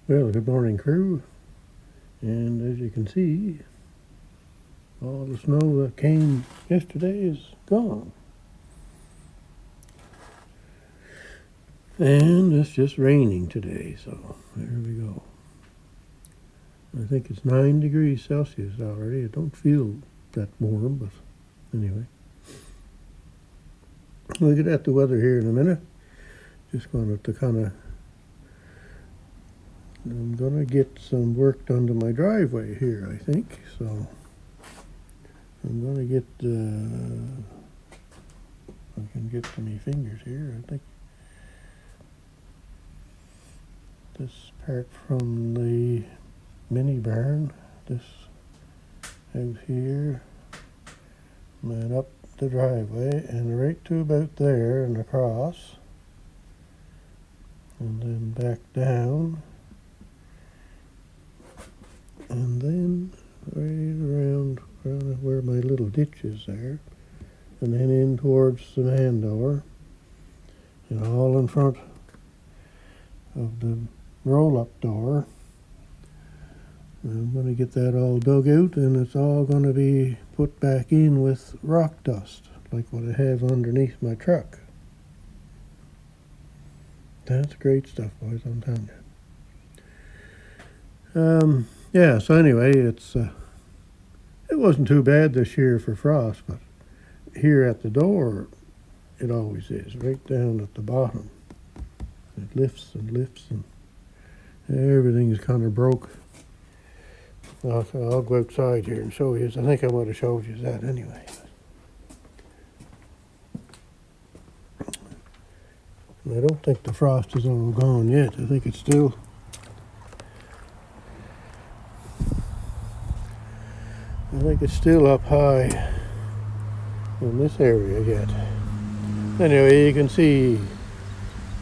Well, good morning, crew. And as you can see, all the snow that came yesterday is gone. And it's just raining today, so there we go. I think it's 9 degrees Celsius already. It don't feel that warm, but anyway. We'll get at the weather here in a minute. Just going to I'm going to get some work done to my driveway here, I think. So I'm going to get, I can get to my fingers here, I think. This part from the mini barn, this out here, and up the driveway, and right to about there and across, and then back down, and then right around where my little ditch is there, and then in towards the man door, and all in front of the roll-up door. I'm going to get that all dug out, and it's all going to be put back in with rock dust, like what I have underneath my truck. That's great stuff, boys, I'm telling you. Yeah, so anyway, it wasn't too bad this year for frost, but here at the door, it always is, right down at the bottom. It lifts and lifts, and everything's kind of broke. I'll go outside here and show you. I think I might have showed you that anyway. And I don't think the frost is all gone yet. I think it's still up high in this area yet. Anyway, you can see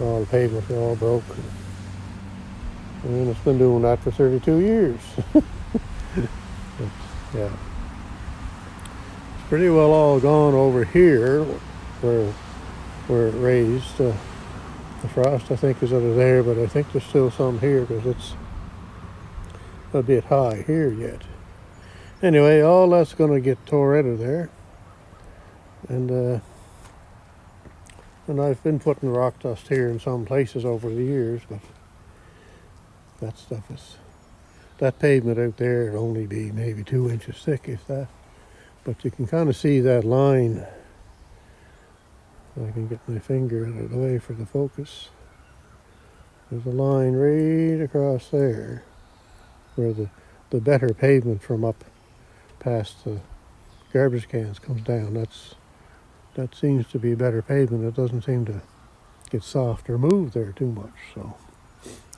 all the pavements are all broke. And it's been doing that for 32 years. Yeah. It's pretty well all gone over here where it raised. The frost, I think, is out of there, but I think there's still some here because it's a bit high here yet. Anyway, all that's going to get tore out of there. And I've been putting rock dust here in some places over the years, but that pavement out there will only be maybe 2 inches thick, if that. But you can kind of see that line. I can get my finger out of the way for the focus. There's a line right across there where the better pavement from up past the garbage cans comes down. That seems to be better pavement. It doesn't seem to get soft or move there too much. So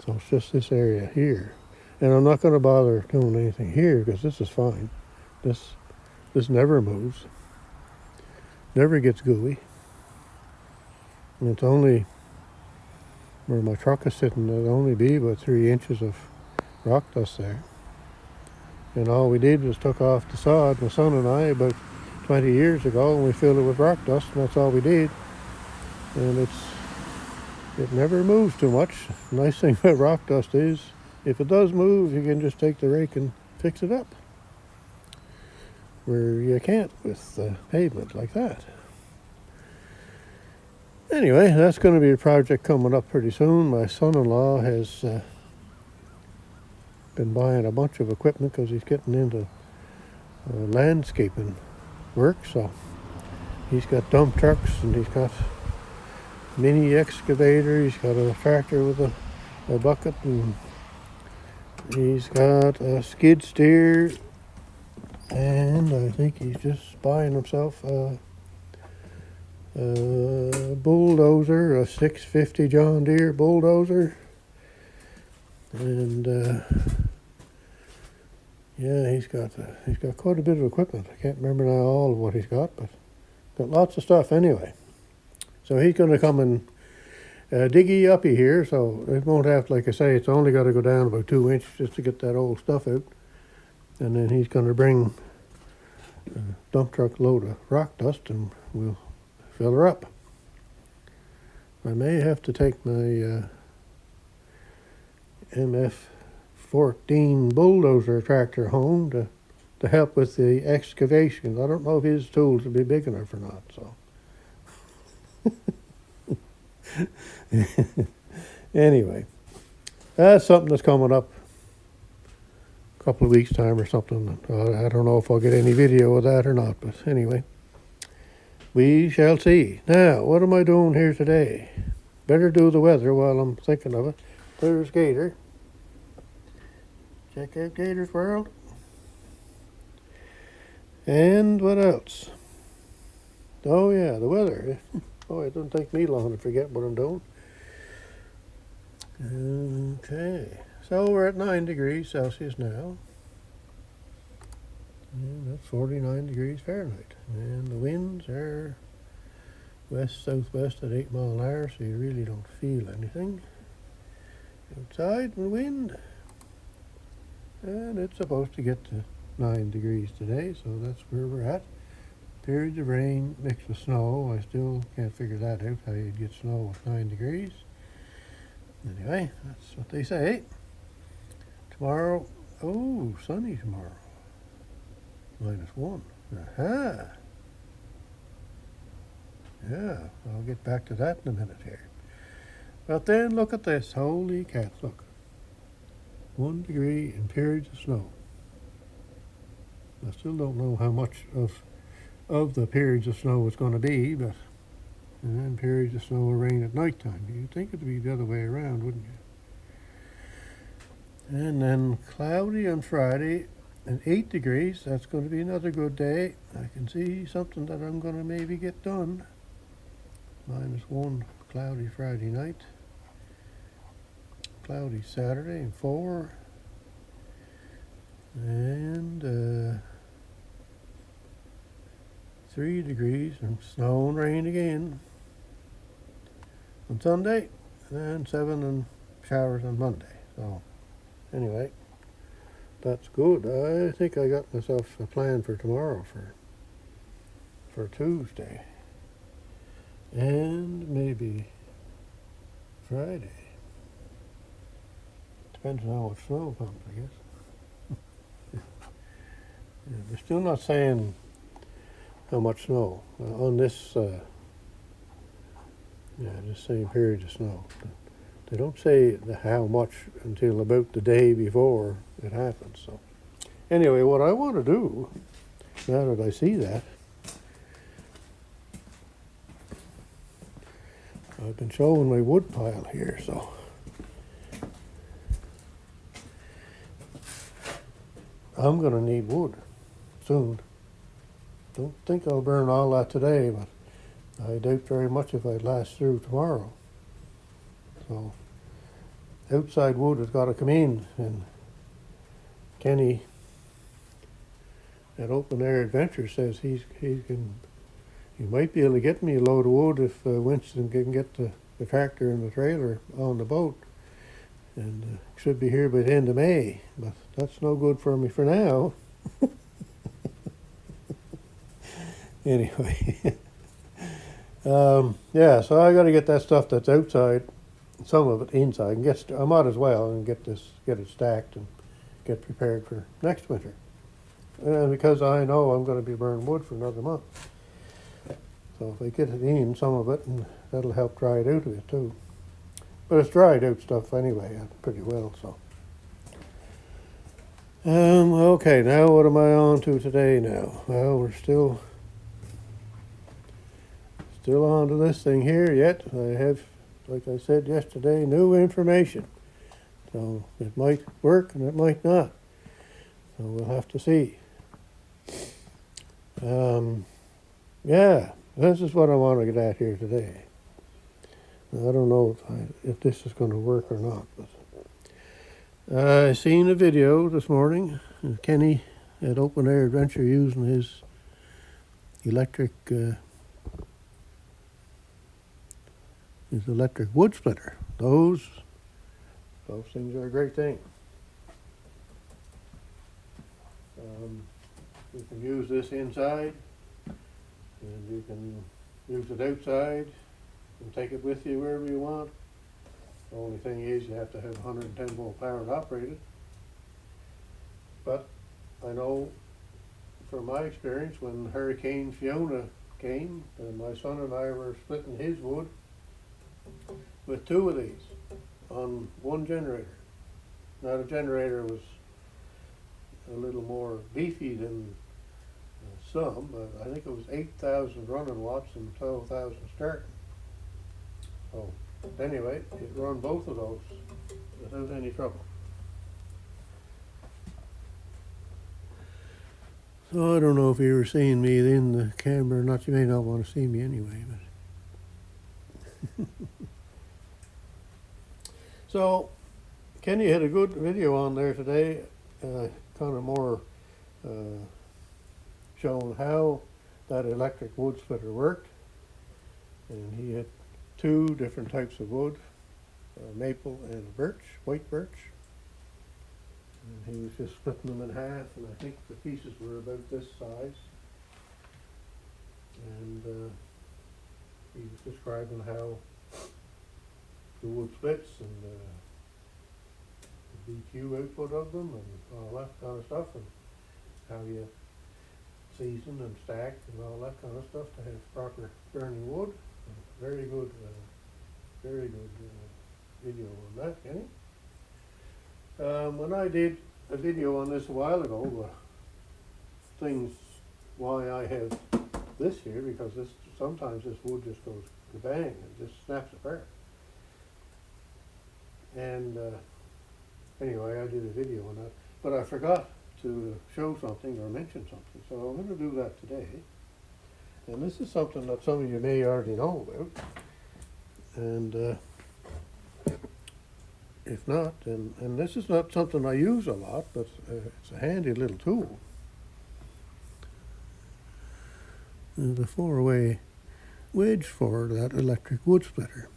it's just this area here. And I'm not going to bother doing anything here because this is fine. This never moves. Never gets gooey. And it's only where my truck is sitting, there'll only be about 3 inches of rock dust there. And all we did was took off the sod, my son and I, about 20 years ago, and we filled it with rock dust, and that's all we did. And it never moves too much. The nice thing about rock dust is, if it does move, you can just take the rake and fix it up. Where you can't with pavement like that. Anyway, that's going to be a project coming up pretty soon. My son-in-law has been buying a bunch of equipment because he's getting into landscaping work. So he's got dump trucks, and he's got mini excavator. He's got a tractor with a bucket, and he's got a skid steer, and I think he's just buying himself a bulldozer, a 650 John Deere bulldozer, and yeah, he's got quite a bit of equipment. I can't remember now all of what he's got, but got lots of stuff anyway. So he's going to come and diggy uppy here, so it won't have, like I say, it's only got to go down about 2 inches just to get that old stuff out. And then he's going to bring a dump truck load of rock dust, and we'll fill her up. I may have to take my MF 14 bulldozer tractor home to help with the excavation. I don't know if his tools will be big enough or not, so. Anyway, that's something that's coming up a couple of weeks' time or something. I don't know if I'll get any video of that or not, but anyway, we shall see. Now, what am I doing here today? Better do the weather while I'm thinking of it. There's Gator. Check out Gator's World. And what else? Oh yeah, the weather. Oh, it doesn't take me long to forget what I'm doing. Okay, so we're at 9 degrees Celsius now. And that's 49 degrees Fahrenheit. And the winds are west-southwest at 8 miles an hour, so you really don't feel anything outside in the wind. And it's supposed to get to 9 degrees today, so that's where we're at. Periods of rain mixed with snow. I still can't figure that out, how you'd get snow with 9 degrees. Anyway, that's what they say. Tomorrow, oh, sunny tomorrow. -1. Aha! Yeah, I'll get back to that in a minute here. But then look at this. Holy cats, look. 1 degree and periods of snow. I still don't know how much of the periods of snow it's going to be, but and then periods of snow or rain at night time. You'd think it'd be the other way around, wouldn't you? And then cloudy on Friday and 8 degrees. That's going to be another good day. I can see something that I'm going to maybe get done. -1, cloudy Friday night. Cloudy Saturday and 4. And 3 degrees and snow and rain again on Sunday, and 7 and showers on Monday. So anyway, that's good. I think I got myself a plan for tomorrow for Tuesday and maybe Friday. Depends on how much snow comes, I guess. Yeah, they're still not saying how much snow on this. Just saying periods of snow. They don't say how much until about the day before it happens. So, anyway, what I want to do now that I see that, I've been showing my wood pile here, so. I'm going to need wood soon. Don't think I'll burn all that today, but I doubt very much if I'd last through tomorrow. So outside wood has got to come in, and Kenny at Open Air Adventure says he might be able to get me a load of wood if Winston can get the tractor and the trailer on the boat. And should be here by the end of May, but that's no good for me for now. Anyway, yeah, so I got to get that stuff that's outside, some of it inside, and I might as well and get it stacked and get prepared for next winter. Because I know I'm going to be burning wood for another month. So if I get it in, some of it, and that'll help dry it out a bit too. But it's dried out stuff anyway, pretty well, so. Okay, now what am I on to today now? Well, we're still on to this thing here yet. I have, like I said yesterday, new information. So it might work and it might not. So we'll have to see. Yeah, this is what I want to get at here today. I don't know if this is going to work or not, but I seen a video this morning of Kenny at Open Air Adventure using his electric wood splitter. Those things are a great thing. You can use this inside, and you can use it outside. You can take it with you wherever you want. The only thing is you have to have 110 volt power to operate it. but I know from my experience when Hurricane Fiona came, my son and I were splitting his wood with two of these on one generator. Now the generator was a little more beefy than some, but I think it was 8,000 running watts and 12,000 starting. So anyway, it run both of those without any trouble. So I don't know if you were seeing me in the camera or not. You may not want to see me anyway, but so Kenny had a good video on there today, kind of more showing how that electric wood splitter worked, and he had two different types of wood, maple and birch, white birch. And he was just splitting them in half, and I think the pieces were about this size. And he was describing how the wood splits and the BQ output of them and all that kind of stuff, and how you season and stack and all that kind of stuff to have proper burning wood. Very good video on that, Kenny. When I did a video on this a while ago, things why I have this here, because sometimes this wood just goes kabang and just snaps apart. And anyway, I did a video on that, but I forgot to show something or mention something, so I'm going to do that today. And this is something that some of you may already know about, and if not, and this is not something I use a lot, but it's a handy little tool. The 4-way wedge for that electric wood splitter.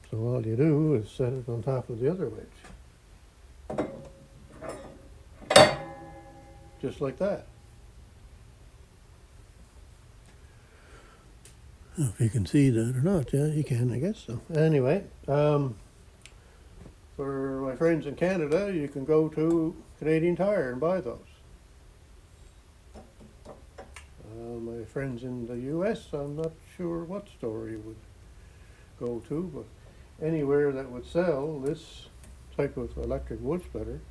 So all you do is set it on top of the other wedge. Just like that. If you can see that or not, yeah, you can, I guess so. Anyway, for my friends in Canada, you can go to Canadian Tire and buy those. My friends in the US, I'm not sure what store you would go to, but anywhere that would sell this type of electric wood splitter.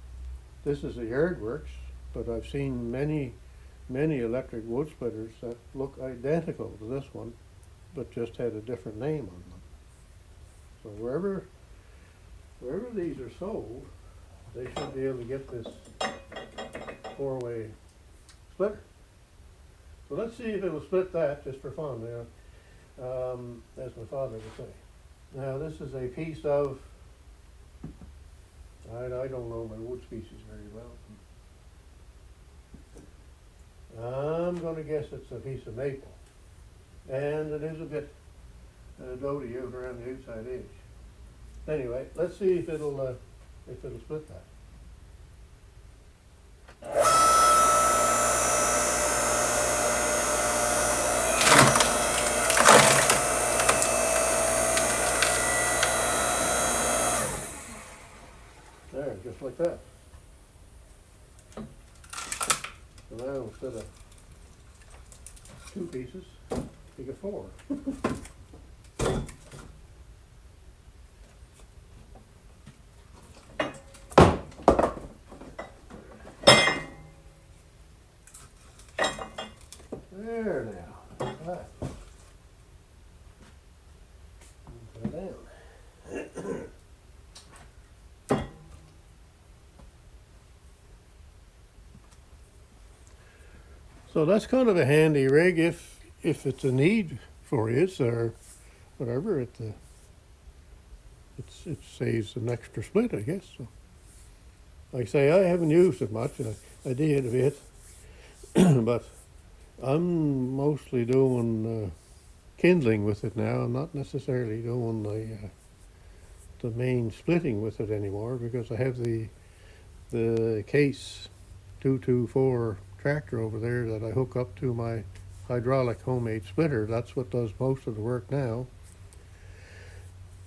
This is a Yardworks, but I've seen many electric wood splitters that look identical to this one, but just had a different name on them. So wherever these are sold, they should be able to get this 4-way splitter. So let's see if it will split that just for fun, as my father would say. Now this is a piece of, I don't know my wood species very well. I'm going to guess it's a piece of maple. And it is a bit doty out around the outside edge. Anyway, let's see if it'll split that. There, just like that. So now instead of 2 pieces, you get 4. There now, like that. Put it down. So that's kind of a handy rig if it's a need for it or whatever. It saves an extra split, I guess. So, like I say, I haven't used it much. I did a bit, but I'm mostly doing kindling with it now. I'm not necessarily doing the main splitting with it anymore because I have the case 224 tractor over there that I hook up to my hydraulic homemade splitter. That's what does most of the work now.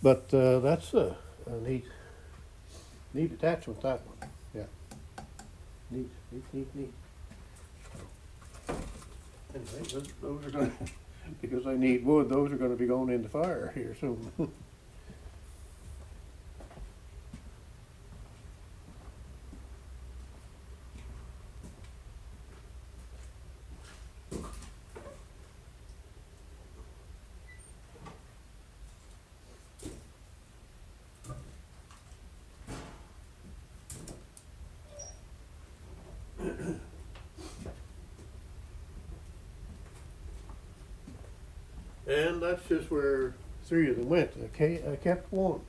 But that's a neat Neat attachment, that one. Yeah. Neat, neat, neat, neat. Anyway, those are going to, because I need wood, those are going to be going in the fire here soon. And that's just where 3 of them went. I kept one.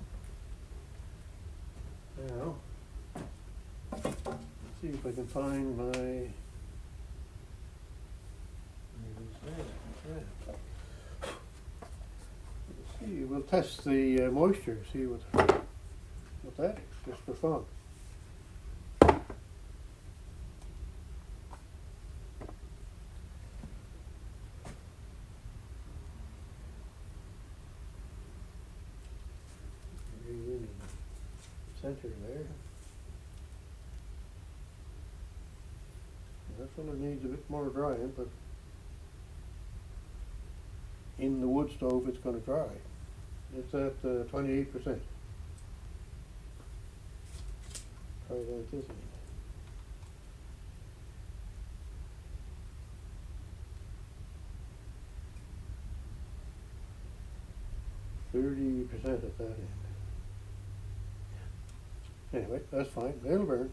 Now, let's see if I can find my. Let's see. We'll test the moisture. See what that is, just for fun. Center there. That's one that needs a bit more drying, but in the wood stove it's going to dry. It's at 28%. Try like this. 30% at that end. Anyway, that's fine. It'll burn.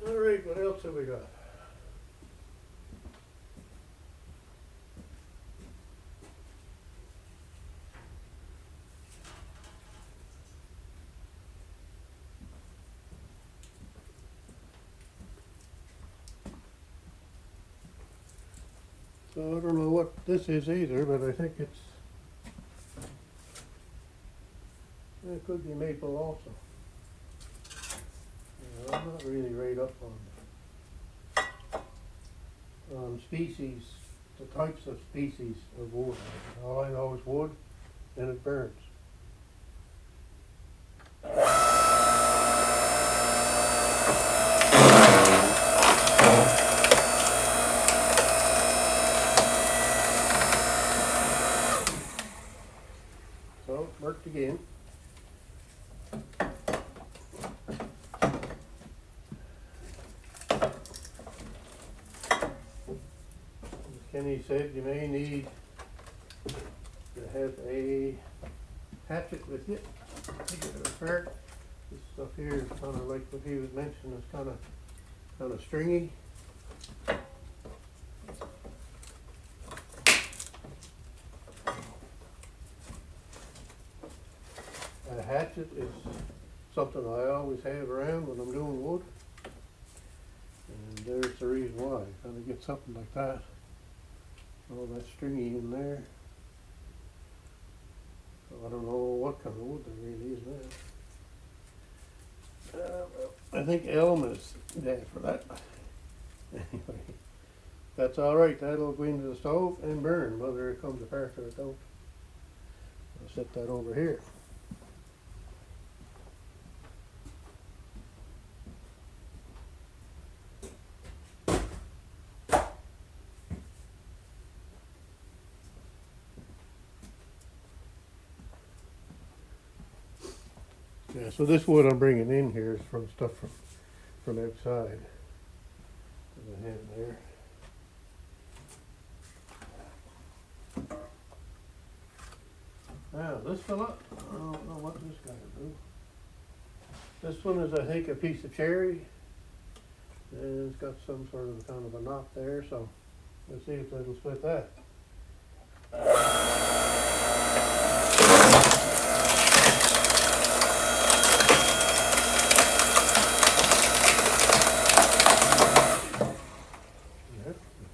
All right, what else have we got? So I don't know what this is either, but I think it could be maple also. Yeah, I'm not really right up on species, the types of species of wood. All I know is wood, and it burns. So, worked again. Kenny said you may need to have a hatchet with you to get it apart. This stuff here is kind of like what he was mentioning, it's kind of stringy. A hatchet is something I always have around when I'm doing wood, and there's the reason why. Kind of get something like that. All that stringy in there. So I don't know what kind of wood there really is there. Well, I think elm is bad for that. Anyway, that's all right. That'll go into the stove and burn, whether it comes apart or it don't. I'll set that over here. Yeah, so this wood I'm bringing in here is from stuff from outside that I have there. Now this fella, I don't know what this guy will do. This one is, I think, a piece of cherry, and it's got some sort of kind of a knot there, so let's see if that'll split that.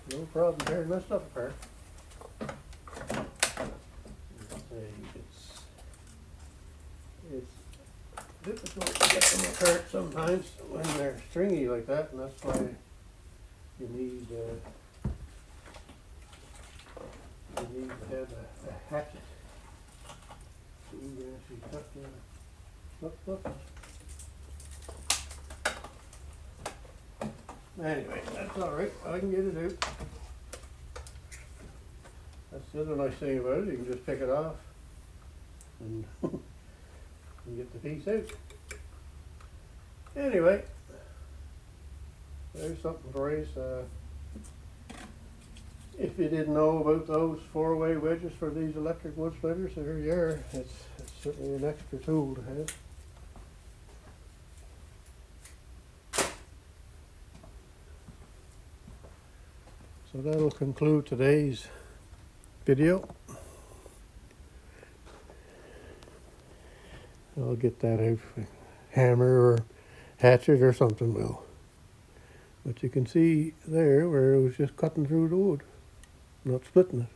No problem tearing this stuff apart. apart sometimes when they're stringy like that, and that's why you need to have a hatchet. So you can actually cut the look. Anyway, that's alright, I can get it out. That's the other nice thing about it, you can just pick it off and, and get the piece out. Anyway, there's something for you. If you didn't know about those 4-way wedges for these electric wood splitters, there you are. It's certainly an extra tool to have. So that'll conclude today's video. I'll get that out with a hammer or hatchet or something will. But you can see there where it was just cutting through the wood, not splitting it.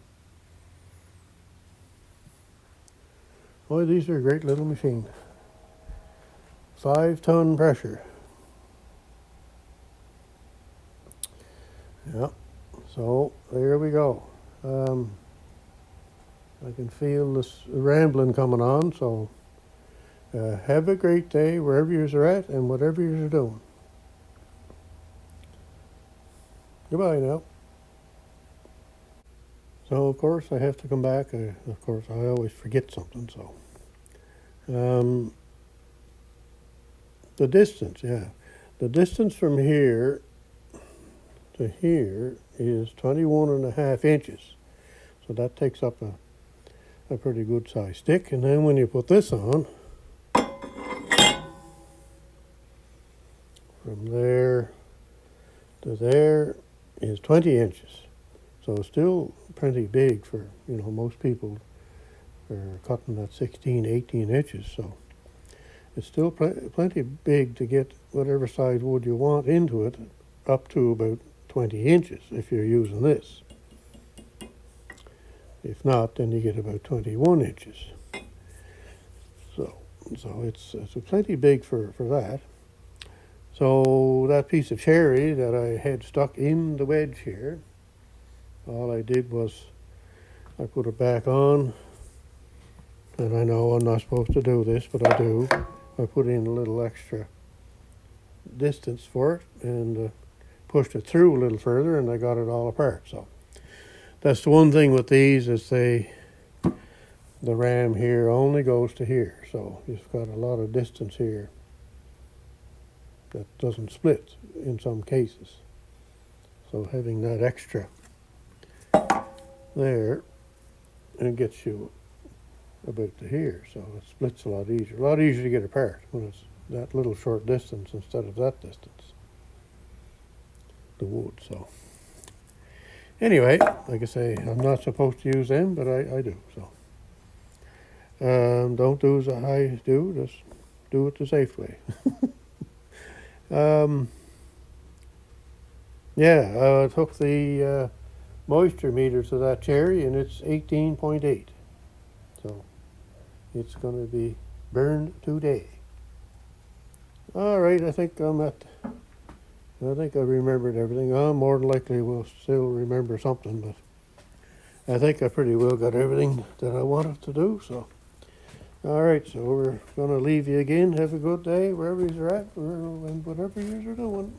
Boy, these are a great little machine. 5-ton pressure. Yep. So there we go. I can feel this rambling coming on, so have a great day wherever you're at and whatever you're doing. Goodbye now. So of course I have to come back. Of course I always forget something, so. The distance, yeah. The distance from here to here is 21.5 inches. So that takes up a pretty good size stick. And then when you put this on, from there to there is 20 inches. So still pretty big for, most people are cutting at 16, 18 inches. So it's still plenty big to get whatever size wood you want into it, up to about 20 inches if you're using this. If not, then you get about 21 inches. So it's plenty big for that. So that piece of cherry that I had stuck in the wedge here, all I did was I put it back on, and I know I'm not supposed to do this, but I do. I put in a little extra distance for it and pushed it through a little further, and I got it all apart. So that's the one thing with these is the ram here only goes to here, so you've got a lot of distance here that doesn't split in some cases. So having that extra there, it gets you about to here, so it splits a lot easier to get apart when it's that little short distance instead of that distance, the wood. So anyway, like I say, I'm not supposed to use them, but I do. So don't do as I do, just do it the safe way. I took the moisture meter to that cherry, and it's 18.8. So it's going to be burned today. All right, I think I remembered everything. More than likely will still remember something, but I think I pretty well got everything that I wanted to do. So, all right, so we're going to leave you again. Have a good day wherever you're at and whatever you're doing.